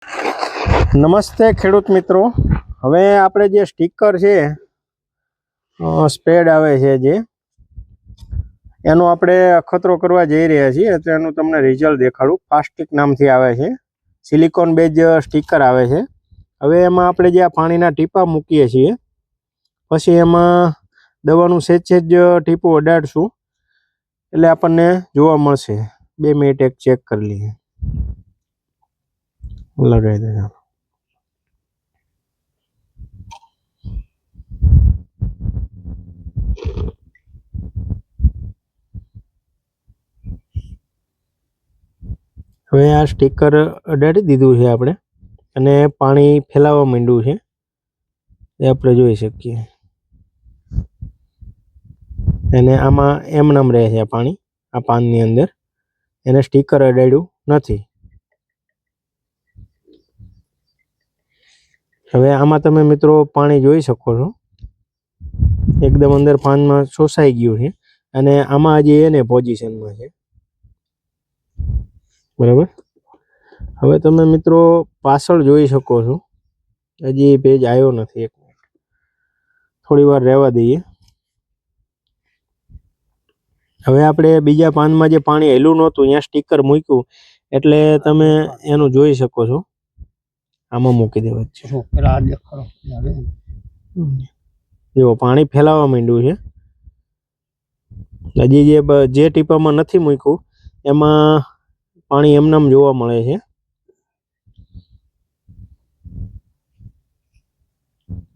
નમસ્તે ખેડૂત મિત્રો, હવે આપણે જે સ્ટીકર છે સ્પ્રેડ આવે છે જે એનો આપણે અખતરો કરવા જઈ રહ્યા છીએ. તો એનું તમને રિઝલ્ટ દેખાડું. ફાસ્ટિક નામથી આવે છે, સિલિકોન બેઝ સ્ટીકર આવે છે. હવે એમાં આપણે જે આ પાણીના ટીપા મૂકીએ છીએ, પછી એમાં દવાનું સેજ ટીપું અડાડશું એટલે આપણને જોવા મળશે. 2 મિનિટ એક ચેક કરી લઈએ. લગાવી દે. હવે આ સ્ટીકર અડાડી દીધું છે આપણે અને પાણી ફેલાવવા માંડ્યું છે એ આપણે જોઈ શકીએ. અને આમાં એમનેમ રહે છે પાણી આ પાનની અંદર, એને સ્ટીકર અડાડ્યું નથી. હવે આમાં તમે મિત્રો પાણી જોઈ શકો છો, એકદમ અંદર પાનમાં શોષાઈ ગયું છે અને આમાં હજી એને પોઝિશનમાં છે. બરાબર. હવે તમે મિત્રો પાછળ જોઈ શકો છો, હજી પેજ આવ્યો નથી. એક મિનિટ થોડી વાર રહેવા દઈએ. હવે આપણે બીજા પાનમાં જે પાણી હેલું નહોતું ત્યાં સ્ટીકર મૂક્યું એટલે તમે એનું જોઈ શકો છો. આમાં મૂકી દેવા છે. જો પાણી ફેલાવા માંડ્યું છે. હજી જે ટીપામાં નથી મૂક્યું એમાં પાણી એમનેમ જોવા મળે છે.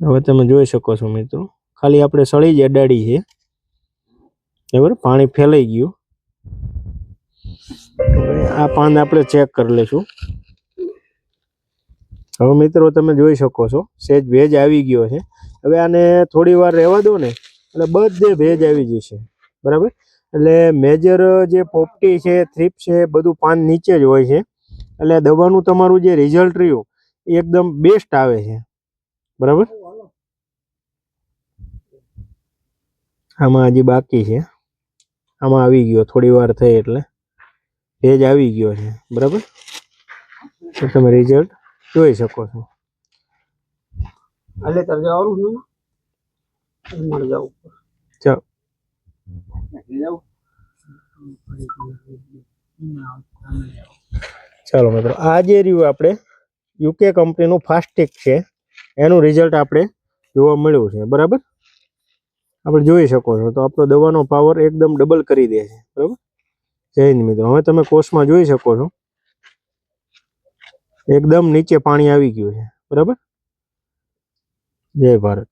હવે તમે જોઈ શકો છો મિત્રો, ખાલી આપણે સળી જ અડાડી છે. બરાબર, પાણી ફેલાઈ ગયું. આ પાન આપણે ચેક કરી લઈશું. હવે મિત્રો તમે જોઈ શકો છો સેજ ભેજ આવી ગયો છે. હવે આને થોડી વાર રહેવા દો ને એટલે બધે ભેજ આવી જશે. બરાબર, એટલે મેજર જે પોપટી છે, થ્રીપ છે, બધું પાન નીચે જ હોય છે. એટલે દવાનું તમારું જે રિઝલ્ટ રહ્યું એ એકદમ બેસ્ટ આવે છે. બરાબર, આમાં હજી બાકી છે. આમાં આવી ગયો, થોડી વાર થઈ એટલે ભેજ આવી ગયો છે. બરાબર, તો તમે રિઝલ્ટ જોઈ શકો છો. ચાલો મિત્રો, આ જે રહ્યું આપણે યુકે કંપનીનું ફાસ્ટિક છે એનું રિઝલ્ટ આપણે જોવા મળ્યું છે. બરાબર, આપણે જોઈ શકો છો. તો આપણો દવાનો પાવર એકદમ ડબલ કરી દે છે. બરાબર. જય હિન્દ મિત્રો. હવે તમે કોષમાં જોઈ શકો છો એકદમ નીચે પાણી આવી ગયું છે. બરાબર. જય ભારત.